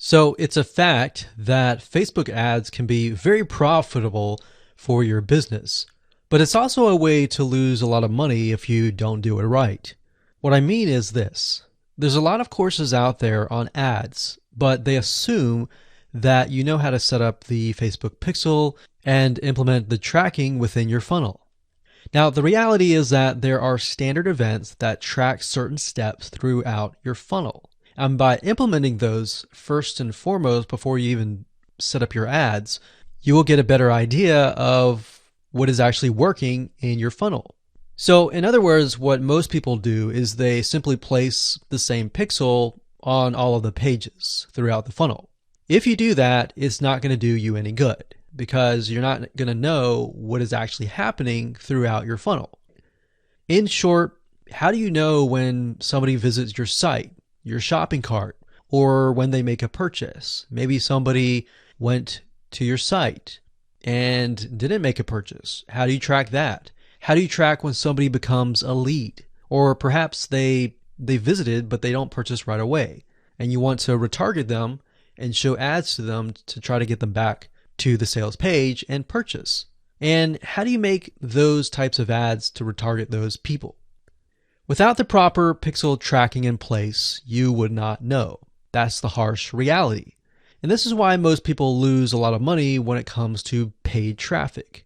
So it's a fact that Facebook ads can be very profitable for your business, but it's also a way to lose a lot of money if you don't do it right. What I mean is this. There's a lot of courses out there on ads, but they assume that you know how to set up the Facebook pixel and implement the tracking within your funnel. Now, the reality is that there are standard events that track certain steps throughout your funnel. And by implementing those first and foremost before you even set up your ads, you will get a better idea of what is actually working in your funnel. So in other words, what most people do is they simply place the same pixel on all of the pages throughout the funnel. If you do that, it's not going to do you any good because you're not going to know what is actually happening throughout your funnel. In short, how do you know when somebody visits your site, your shopping cart, or when they make a purchase? Maybe somebody went to your site and didn't make a purchase. How do you track that? How do you track when somebody becomes a lead? Or perhaps they visited, but they don't purchase right away, and you want to retarget them and show ads to them to try to get them back to the sales page and purchase. And how do you make those types of ads to retarget those people? Without the proper pixel tracking in place, you would not know. That's the harsh reality. And this is why most people lose a lot of money when it comes to paid traffic.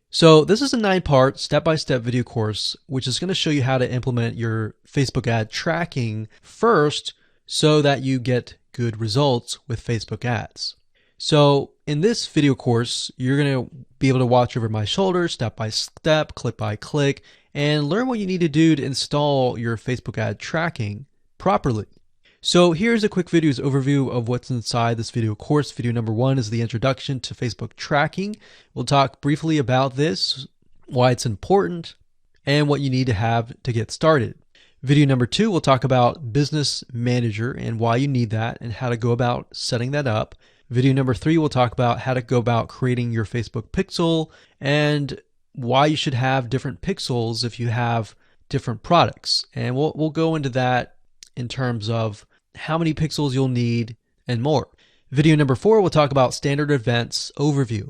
So this is a 9-part step-by-step video course, which is going to show you how to implement your Facebook ad tracking first so that you get good results with Facebook ads. So in this video course, you're going to be able to watch over my shoulder, step by step, click by click, and learn what you need to do to install your Facebook ad tracking properly. So here's a quick video's overview of what's inside this video course. Video number 1 is the introduction to Facebook tracking. We'll talk briefly about this, why it's important, and what you need to have to get started. Video number 2, we'll talk about Business Manager and why you need that and how to go about setting that up. Video number 3, we'll talk about how to go about creating your Facebook pixel and why you should have different pixels if you have different products. And we'll go into that in terms of how many pixels you'll need and more. Video number 4, we'll talk about standard events overview.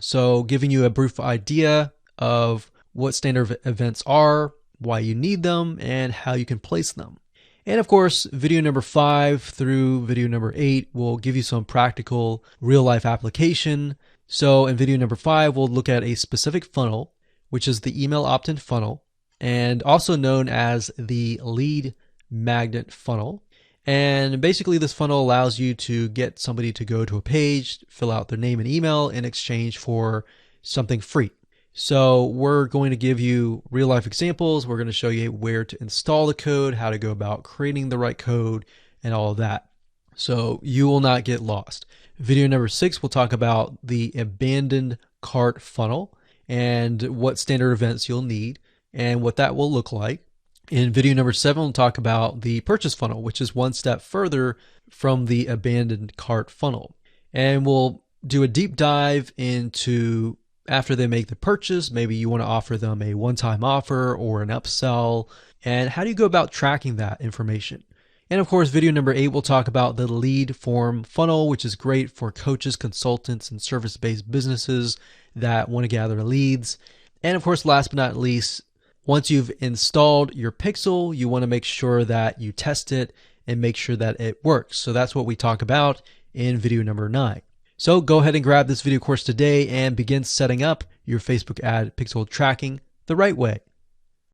So giving you a brief idea of what standard events are, why you need them, and how you can place them. And of course, video number 5 through video number 8 will give you some practical real-life application. So in video number 5, we'll look at a specific funnel, which is the email opt-in funnel, and also known as the lead magnet funnel. And basically this funnel allows you to get somebody to go to a page, fill out their name and email in exchange for something free. So we're going to give you real life examples. We're going to show you where to install the code, how to go about creating the right code, and all of that. So you will not get lost. Video number 6, we'll talk about the abandoned cart funnel and what standard events you'll need and what that will look like. In video number 7, we'll talk about the purchase funnel, which is one step further from the abandoned cart funnel. And we'll do a deep dive into after they make the purchase. Maybe you want to offer them a one-time offer or an upsell. And how do you go about tracking that information? And of course, video number 8, we'll talk about the lead form funnel, which is great for coaches, consultants, and service-based businesses that want to gather leads. And of course, last but not least, once you've installed your pixel, you want to make sure that you test it and make sure that it works. So that's what we talk about in video number 9. So go ahead and grab this video course today and begin setting up your Facebook ad pixel tracking the right way.